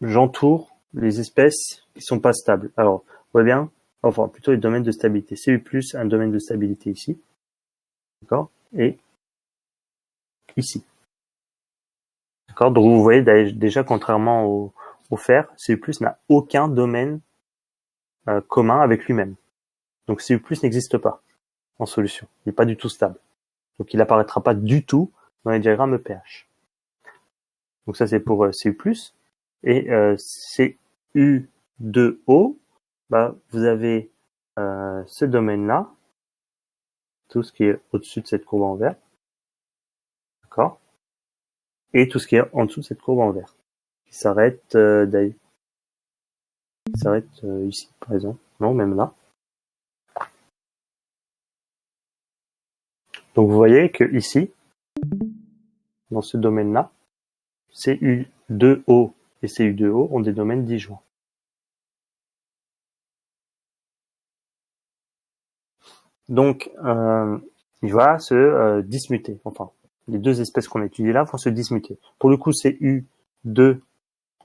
j'entoure les espèces qui sont pas stables. Alors, on voit bien, enfin plutôt les domaines de stabilité. CU+, un domaine de stabilité ici, d'accord, et ici. D'accord. Donc vous voyez déjà, contrairement au fer, CU+ n'a aucun domaine commun avec lui-même. Donc CU+ n'existe pas en solution. Il n'est pas du tout stable. Donc il apparaîtra pas du tout dans les diagrammes pH. Donc ça c'est pour CU+. Et CU2O, bah, vous avez ce domaine-là, tout ce qui est au-dessus de cette courbe en vert, d'accord, et tout ce qui est en dessous de cette courbe en vert, qui s'arrête ici, par exemple, non, même là. Donc vous voyez que ici, dans ce domaine-là, CU2O et CU2O ont des domaines disjoints. Donc, il va se dismuter. Enfin, les deux espèces qu'on a étudiées là vont se dismuter. Pour le coup, CU2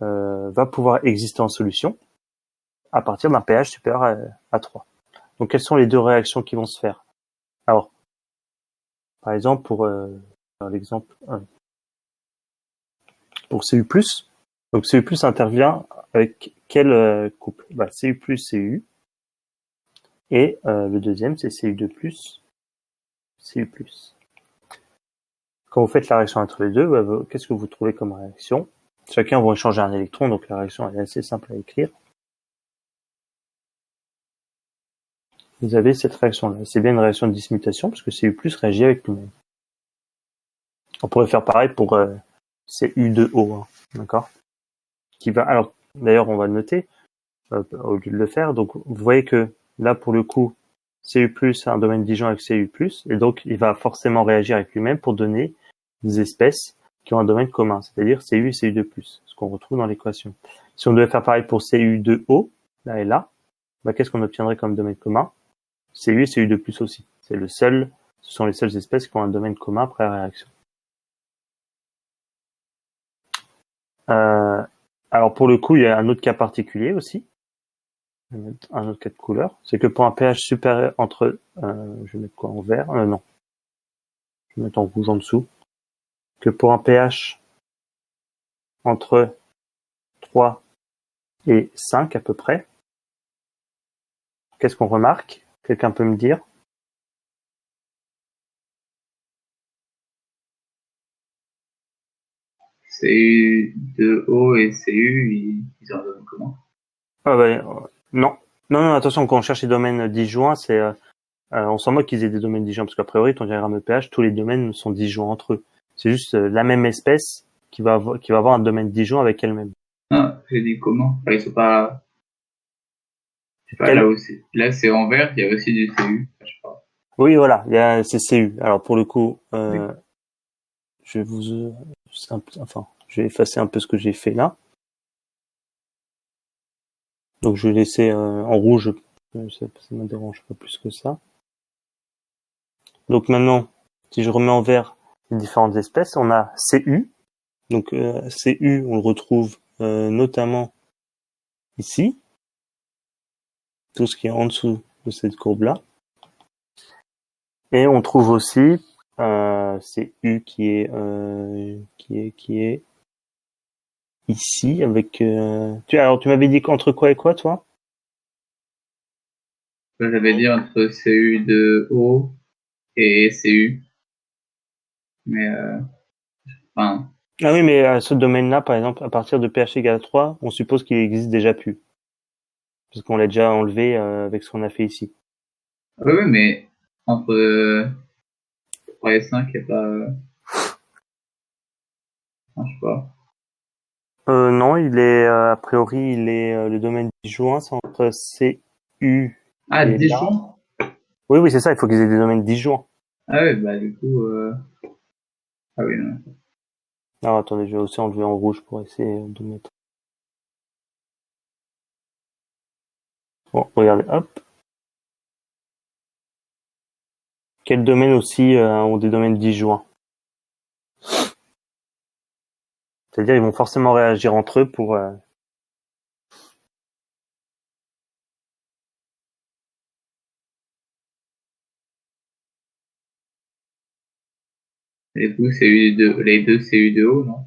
va pouvoir exister en solution à partir d'un pH supérieur à 3. Donc, quelles sont les deux réactions qui vont se faire? Alors, par exemple, pour l'exemple pour CU+, donc CU+, intervient avec quel couple? Bah, CU+, CU, et le deuxième, c'est CU2+, CU+. Quand vous faites la réaction entre les deux, bah, qu'est-ce que vous trouvez comme réaction? Chacun va échanger un électron, donc la réaction est assez simple à écrire. Vous avez cette réaction-là. C'est bien une réaction de dismutation, parce que CU+ réagit avec lui-même. On pourrait faire pareil pour CU2O, hein, d'accord? Alors, d'ailleurs, on va le noter, au lieu de le faire. Donc, vous voyez que là, pour le coup, CU+ a un domaine disjoint avec CU+, et donc il va forcément réagir avec lui-même pour donner des espèces qui ont un domaine commun, c'est-à-dire CU et CU2+, ce qu'on retrouve dans l'équation. Si on devait faire pareil pour CU2O, là et là, bah, qu'est-ce qu'on obtiendrait comme domaine commun? CU et CU2+ aussi. Ce sont les seules espèces qui ont un domaine commun après la réaction. Alors pour le coup, il y a un autre cas particulier aussi. Un autre cas de couleur, c'est que pour un pH supérieur entre, je vais mettre quoi en vert? Non, je vais mettre en rouge en dessous. Que pour un pH entre 3 et 5 à peu près, qu'est-ce qu'on remarque? Quelqu'un peut me dire? CU2O et CU, ils ont un domaine commun. Ah ouais, non. Non, attention, quand on cherche les domaines disjoints, on s'en moque qu'ils aient des domaines disjoints, parce qu'a priori, ton diagramme pH, tous les domaines sont disjoints entre eux. C'est juste la même espèce qui va avoir un domaine disjoint avec elle-même. Ah, j'ai dit comment? Enfin, ils sont pas, je sais pas, là aussi. Là, c'est en vert, il y a aussi du CU. Je sais pas. Oui, voilà, c'est CU. Alors pour le coup, Oui. je vais effacer un peu ce que j'ai fait là. Donc je vais laisser en rouge, ça me dérange pas plus que ça. Donc maintenant, si je remets en vert les différentes espèces, on a CU. Donc CU, on le retrouve notamment ici, tout ce qui est en dessous de cette courbe-là. Et on trouve aussi CU qui est ici avec. Alors tu m'avais dit qu'entre quoi et quoi, toi? J'avais dit entre CU2O et CU. Mais, enfin, Ah oui, mais ce domaine-là, par exemple, à partir de pH égale 3, on suppose qu'il existe déjà plus. Parce qu'on l'a déjà enlevé avec ce qu'on a fait ici. oui, mais entre 3 et 5, il n'y a pas, je sais pas. Non, a priori, le domaine disjoint, c'est entre CU Ah, et là. Dijon? Oui, c'est ça, il faut qu'ils aient des domaines disjoints. Ah oui, bah, du coup, ah oui, non. Alors attendez, je vais aussi enlever en rouge pour essayer de mettre. Bon, regardez, hop. Quels domaines aussi ont des domaines disjoints? C'est-à-dire, ils vont forcément réagir entre eux pour Du coup, les deux CU2O, non?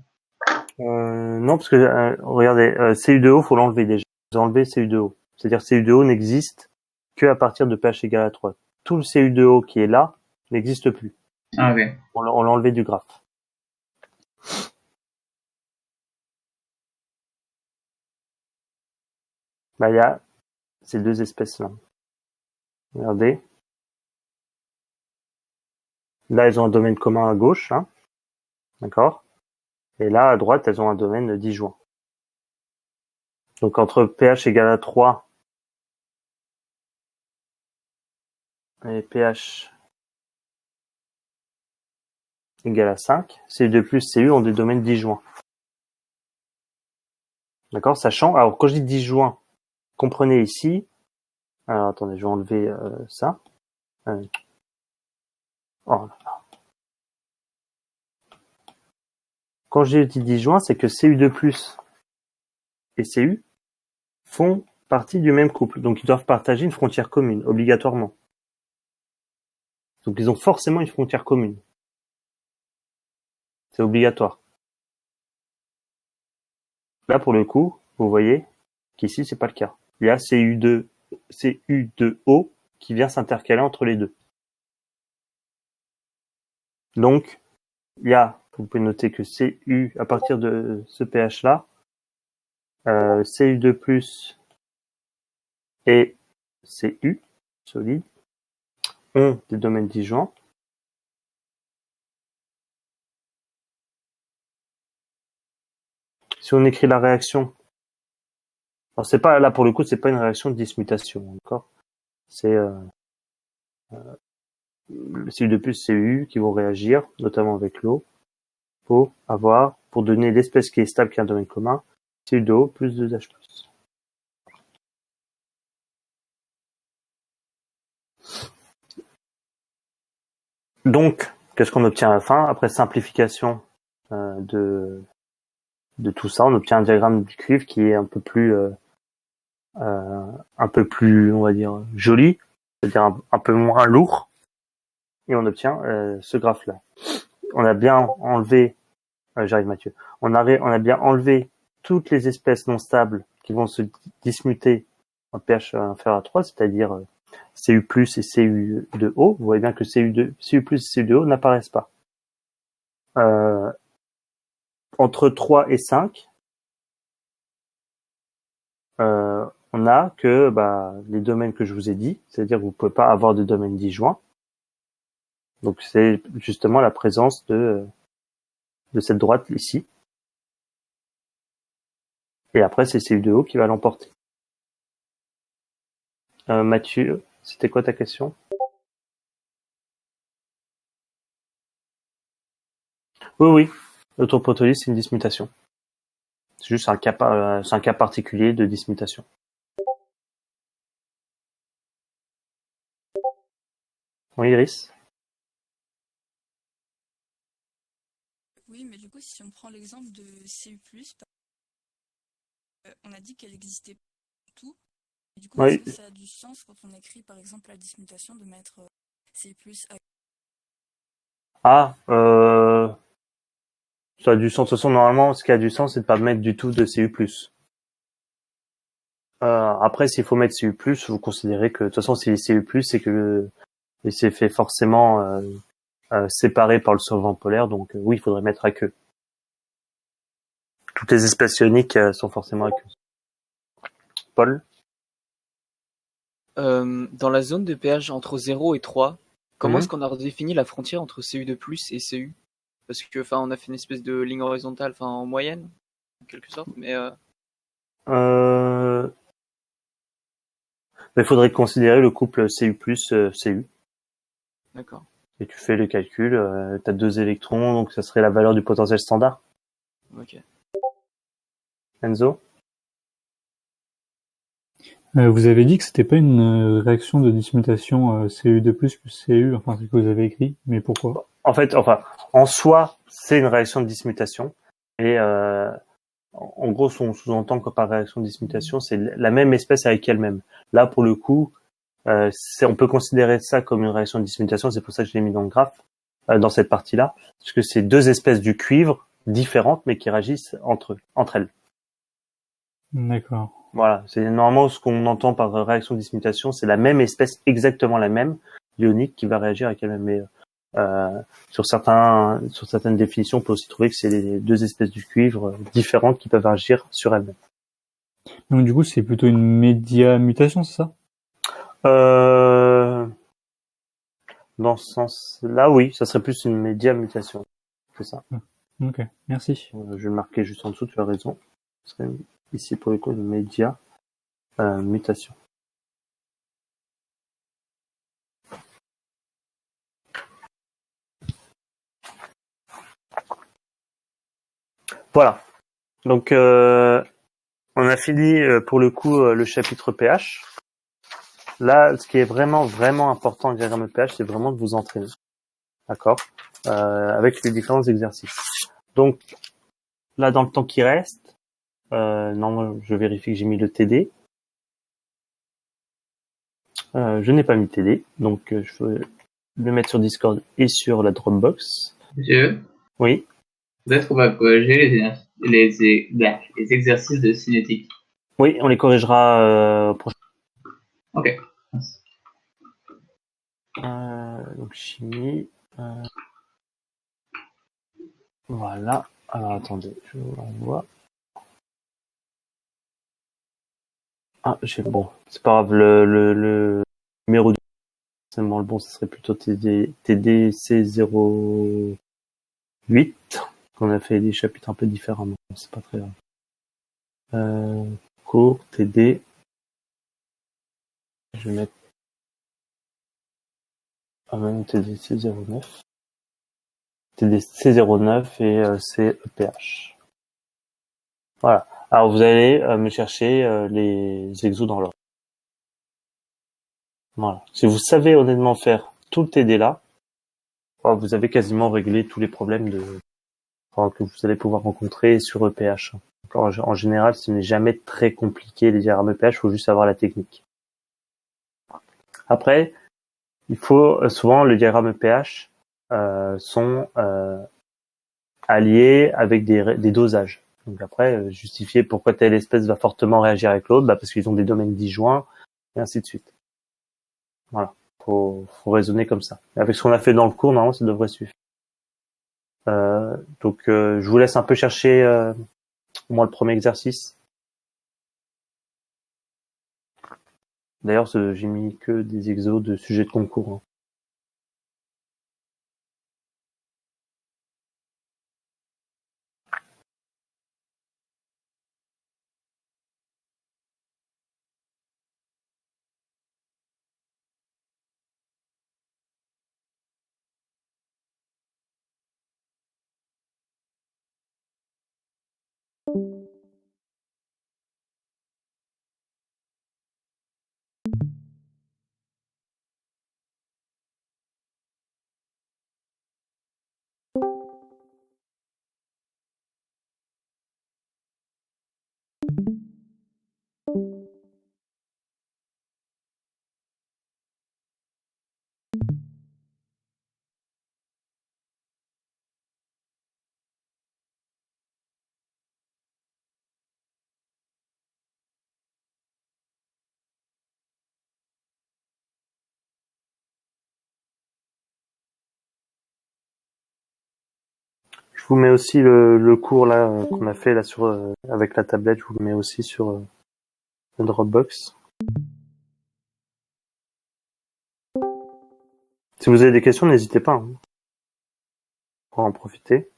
Non, parce que regardez, CU2O, faut l'enlever déjà. Vous enlevez CU2O. C'est-à-dire CU2O n'existe que à partir de pH égale à 3. Tout le CU2O qui est là n'existe plus. Ah, ok. On l'a enlevé du graphe. Bah, il y a ces deux espèces-là. Regardez. Là, elles ont un domaine commun à gauche, hein. D'accord? Et là, à droite, elles ont un domaine disjoint. Donc, entre pH égale à 3 et pH égale à 5, CU2 plus CU ont des domaines disjoints. D'accord? Sachant, alors quand je dis disjoint, comprenez ici, alors attendez, je vais enlever ça. Oh. Quand j'ai dit disjoint, c'est que CU2 plus et CU font partie du même couple. Donc ils doivent partager une frontière commune, obligatoirement. Donc ils ont forcément une frontière commune. C'est obligatoire. Là, pour le coup, vous voyez qu'ici, c'est pas le cas. Il y a CU2O qui vient s'intercaler entre les deux. Donc, il y a, vous pouvez noter que CU, à partir de ce pH-là, CU2+, et CU, solide, ont des domaines disjoints. Si on écrit la réaction, alors c'est pas, là pour le coup, c'est pas une réaction de dismutation, d'accord? C'est CU2+, CU qui vont réagir, notamment avec l'eau, pour donner l'espèce qui est stable qui a un domaine commun, CU2O plus 2H+. Donc, qu'est-ce qu'on obtient à la fin? Après simplification de tout ça, on obtient un diagramme du cuivre qui est un peu plus, on va dire, joli, c'est-à-dire un peu moins lourd, et on obtient ce graphe-là. On a bien enlevé, j'arrive Mathieu, on a bien enlevé toutes les espèces non stables qui vont se dismuter en pH inférieur à 3, c'est-à-dire CU+, et CU2O. Vous voyez bien que CU+, et CU2O n'apparaissent pas. Entre 3 et 5, on a que les domaines que je vous ai dit, c'est-à-dire que vous ne pouvez pas avoir de domaine disjoint. Donc c'est justement la présence de cette droite ici. Et après, c'est CU2O qui va l'emporter. Mathieu, c'était quoi ta question? Oui. L'autoprotolyse, c'est une dismutation. C'est juste un cas particulier de dismutation. Oui, Iris? Oui, mais du coup, si on prend l'exemple de CU+, on a dit qu'elle existait partout. Et du coup, Oui. est-ce que ça a du sens quand on écrit, par exemple, la dismutation, de mettre CU+. Ça a du sens. De toute façon, normalement, ce qui a du sens, c'est de pas mettre du tout de CU+. Après, s'il faut mettre CU+, vous considérez que, de toute façon, si CU+, c'est que c'est fait forcément séparé par le solvant polaire, donc oui, il faudrait mettre aqueux. Toutes les espèces ioniques sont forcément aqueuses. Paul? Dans la zone de pH entre 0 et 3, comment Mhm. est-ce qu'on a redéfini la frontière entre CU2+, et CU? Parce que, on a fait une espèce de ligne horizontale, en moyenne, en quelque sorte, mais Il faudrait considérer le couple CU+, CU. d'accord. Et tu fais le calcul, tu as 2 électrons, donc ça serait la valeur du potentiel standard. Ok. Enzo? Vous avez dit que c'était pas une réaction de dismutation CU2+, plus CU, enfin c'est ce que vous avez écrit, mais pourquoi? En soi, c'est une réaction de dismutation. Et en gros, on sous-entend que par réaction de dismutation, c'est la même espèce avec elle-même. Là, pour le coup, on peut considérer ça comme une réaction de dismutation, c'est pour ça que je l'ai mis dans le graphe. dans cette partie-là, parce que c'est deux espèces du cuivre différentes, mais qui réagissent entre elles. D'accord. Voilà, c'est normalement ce qu'on entend par réaction de dismutation, c'est la même espèce, exactement la même, ionique, qui va réagir avec elle-même. Mais sur certaines définitions, on peut aussi trouver que c'est les deux espèces du cuivre différentes qui peuvent agir sur elles-mêmes. Donc du coup, c'est plutôt une média-mutation, c'est ça? Dans ce sens-là, oui, ça serait plus une média-mutation. C'est ça. Ok, merci. Je vais le marquer juste en dessous, tu as raison. Ce serait ici pour le coup une média-mutation. Voilà. Donc, on a fini pour le coup le chapitre pH. Là, ce qui est vraiment, vraiment important au diagramme pH, c'est vraiment de vous entraîner. D'accord, avec les différents exercices. Donc, là, dans le temps qui reste, non, je vérifie que j'ai mis le TD. Je n'ai pas mis TD, donc je vais le mettre sur Discord et sur la Dropbox. Monsieur, Oui. peut-être qu'on va corriger les exercices de cinétique. Oui, on les corrigera prochain. Ok. Donc chimie. Voilà. Alors attendez, je vous l'envoie. Ah, bon, c'est pas grave. Le numéro de c'est le bon, ce serait plutôt TDC08. Qu'on a fait des chapitres un peu différemment. C'est pas très grave. Cours TD. Je vais mettre même TDC09. TDC09 et CEPH. Voilà. Alors vous allez me chercher les exos dans l'ordre. Voilà. Si vous savez honnêtement faire tout le TD là, vous avez quasiment réglé tous les problèmes que vous allez pouvoir rencontrer sur EPH. En général, ce n'est jamais très compliqué les diagrammes EPH, il faut juste savoir la technique. Après, il faut souvent les diagrammes EPH sont alliés avec des dosages. Donc après, justifier pourquoi telle espèce va fortement réagir avec l'autre, parce qu'ils ont des domaines disjoints, et ainsi de suite. Voilà, faut raisonner comme ça. Et avec ce qu'on a fait dans le cours, normalement, ça devrait suffire. Donc, je vous laisse un peu chercher au moins le premier exercice. D'ailleurs, j'ai mis que des exos de sujets de concours. Hein. Je vous mets aussi le cours là qu'on a fait là sur avec la tablette. Je vous le mets aussi sur le Dropbox. Si vous avez des questions, n'hésitez pas. Hein, pour en profiter.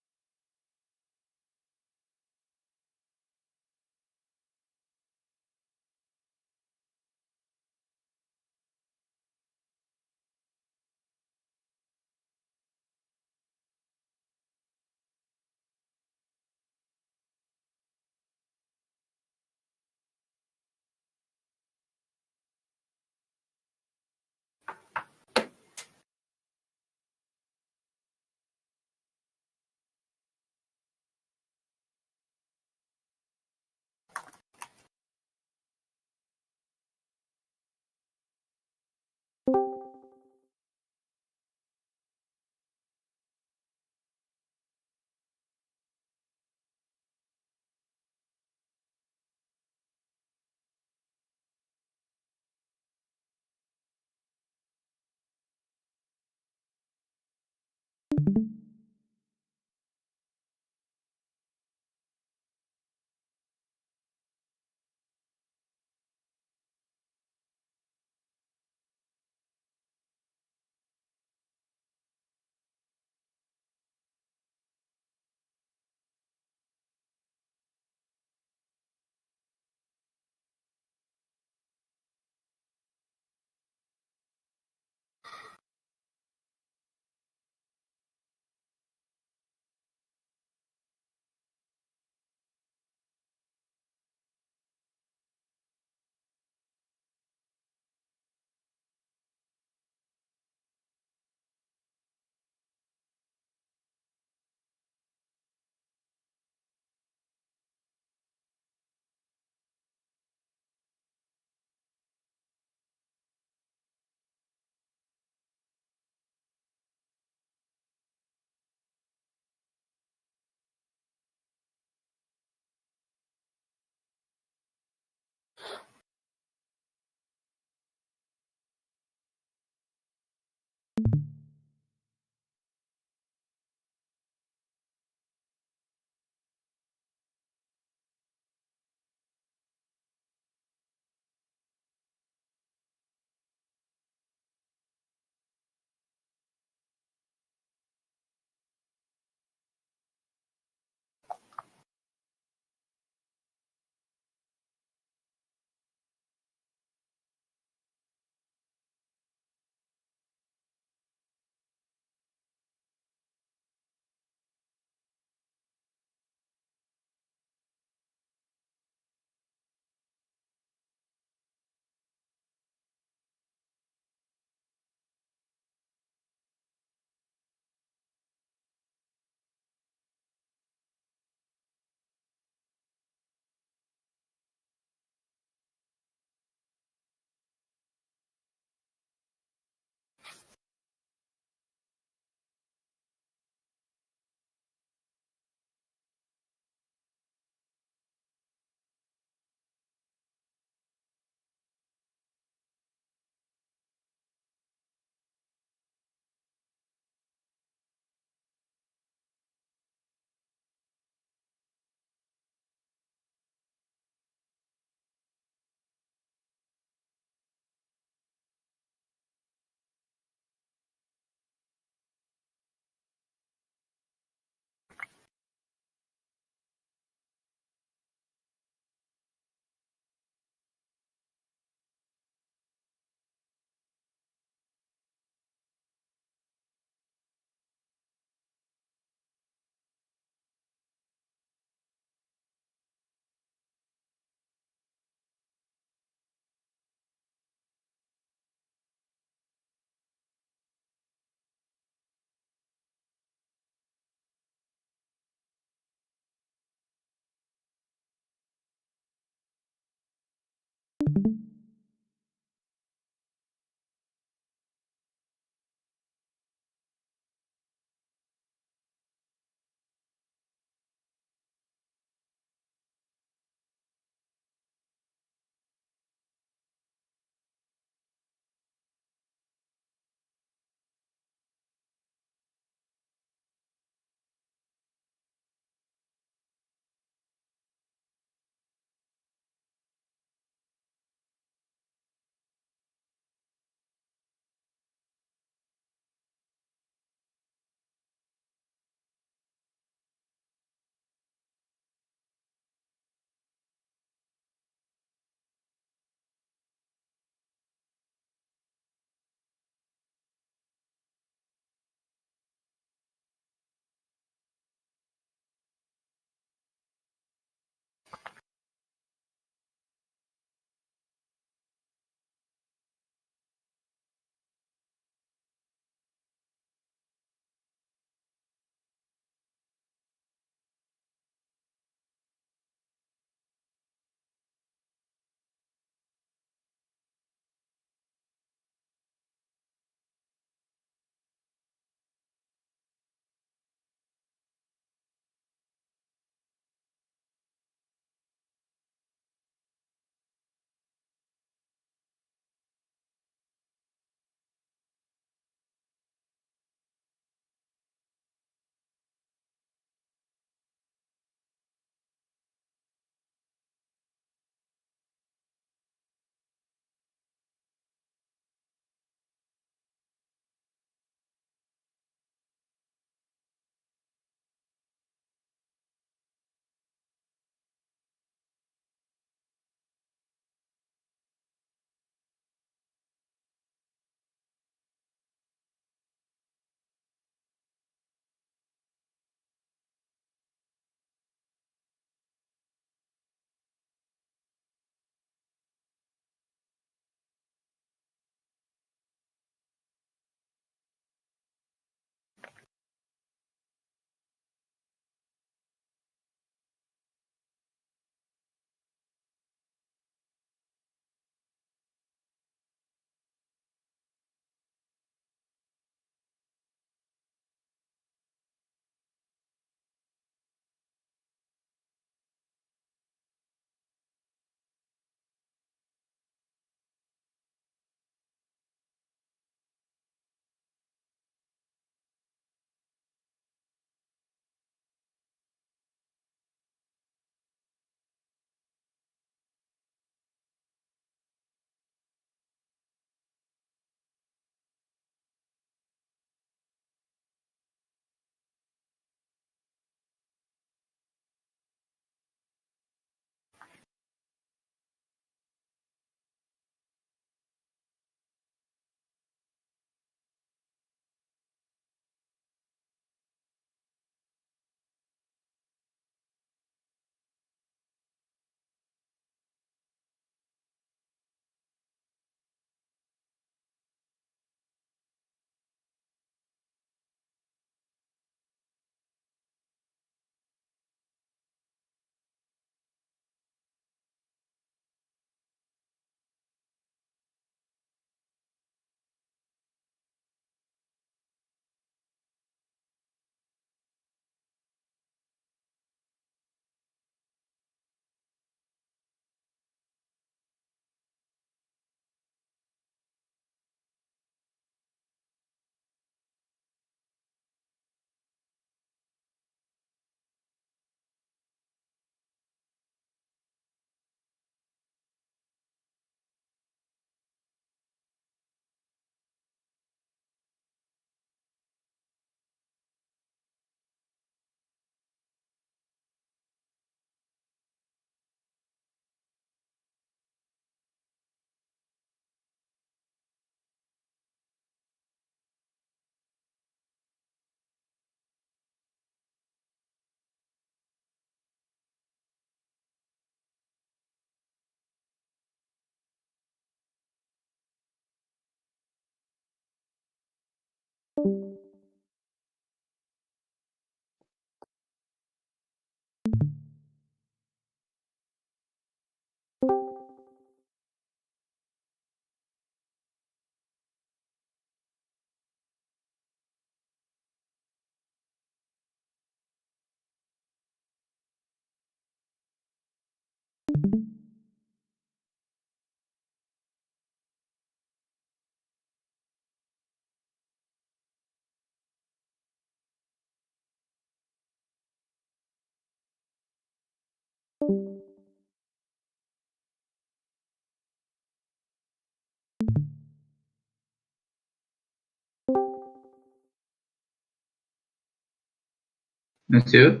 Monsieur,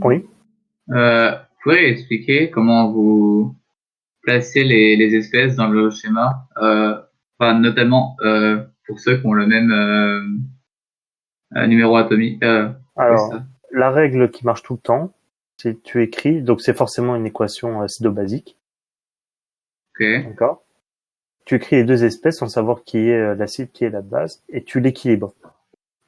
Oui. vous pouvez expliquer comment vous placez les espèces dans le schéma, enfin, notamment pour ceux qui ont le même numéro atomique. Oui, Alors, ça. la règle qui marche tout le temps, c'est tu écris, donc c'est forcément une équation acido-basique, Ok. d'accord? Tu écris les deux espèces sans savoir qui est l'acide, qui est la base, et tu l'équilibres.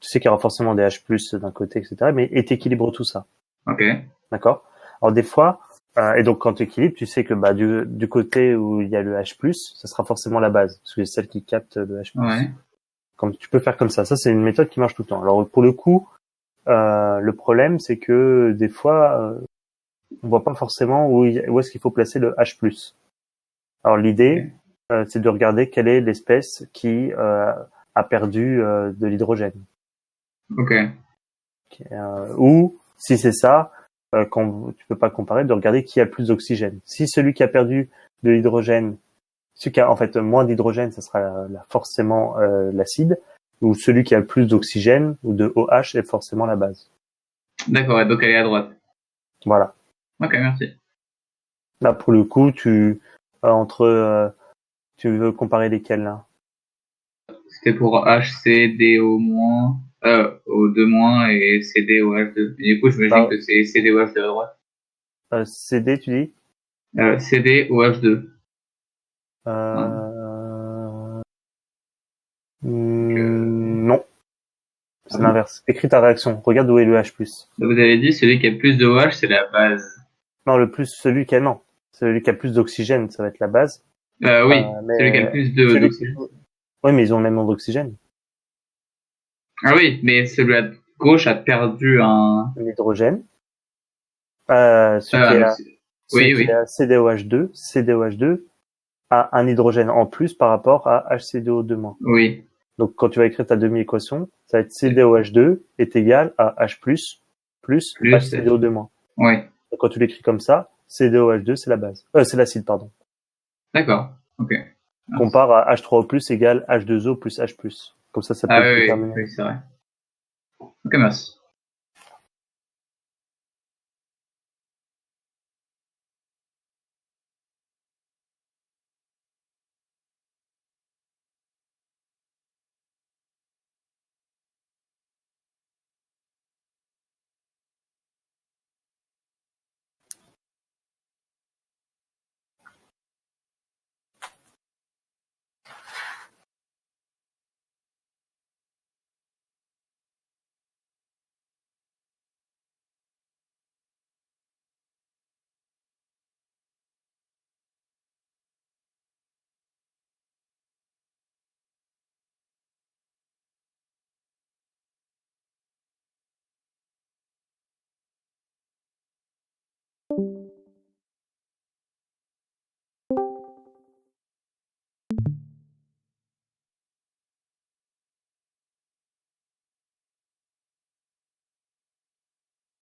Tu sais qu'il y aura forcément des H+ d'un côté, etc., mais et t'équilibres tout ça, Ok. d'accord? Alors des fois, et donc quand tu équilibres, tu sais que bah du côté où il y a le H+, ça sera forcément la base, parce que c'est celle qui capte le H+. Ouais. Comme tu peux faire comme ça. Ça, c'est une méthode qui marche tout le temps. Alors pour le coup, le problème, c'est que des fois, on voit pas forcément où est-ce qu'il faut placer le H+. Alors l'idée, c'est de regarder quelle est l'espèce qui a perdu de l'hydrogène. Ok. Ou si c'est ça, quand tu peux pas comparer, de regarder qui a le plus d'oxygène. Si celui qui a perdu de l'hydrogène, celui qui a en fait moins d'hydrogène, ça sera forcément l'acide, ou celui qui a le plus d'oxygène ou de OH est forcément la base. D'accord. Et donc elle est à droite. Voilà. Ok, merci. Là pour le coup, tu veux comparer lesquels là? C'était pour HCDO-, O2- et CDOH2. Et du coup, je me dis Bah, que c'est CDOH2 à droite. CD, tu dis? CDOH2. Hein. Euh... Donc, Non, ah c'est bon. l'inverse. Écris ta réaction. Regarde où est le H+. Vous avez dit celui qui a plus de OH, c'est la base. Non, le plus, celui qui a, non. Celui qui a plus d'oxygène, ça va être la base. Oui, celui qui a le Mais plus celui qui... d'oxygène. Oui, mais ils ont le même nombre d'oxygène. Ah oui, mais celui à gauche a perdu un. L'hydrogène. Un oxygène. Celui Oui, qui oui, a CDOH2 a un hydrogène en plus par rapport à HCDO2-. oui. Donc, quand tu vas écrire ta demi-équation, ça va être CDOH2 est égal à H+, plus Plus H. HCDO2-. Oui, Donc, quand tu l'écris comme ça, CDOH2, c'est la base. C'est l'acide, pardon. d'accord. Ok. Merci. Compare à H3O+ égale H2O plus H+. Comme ça Ah peut oui, oui, déterminer. oui, c'est vrai. Ok, merci.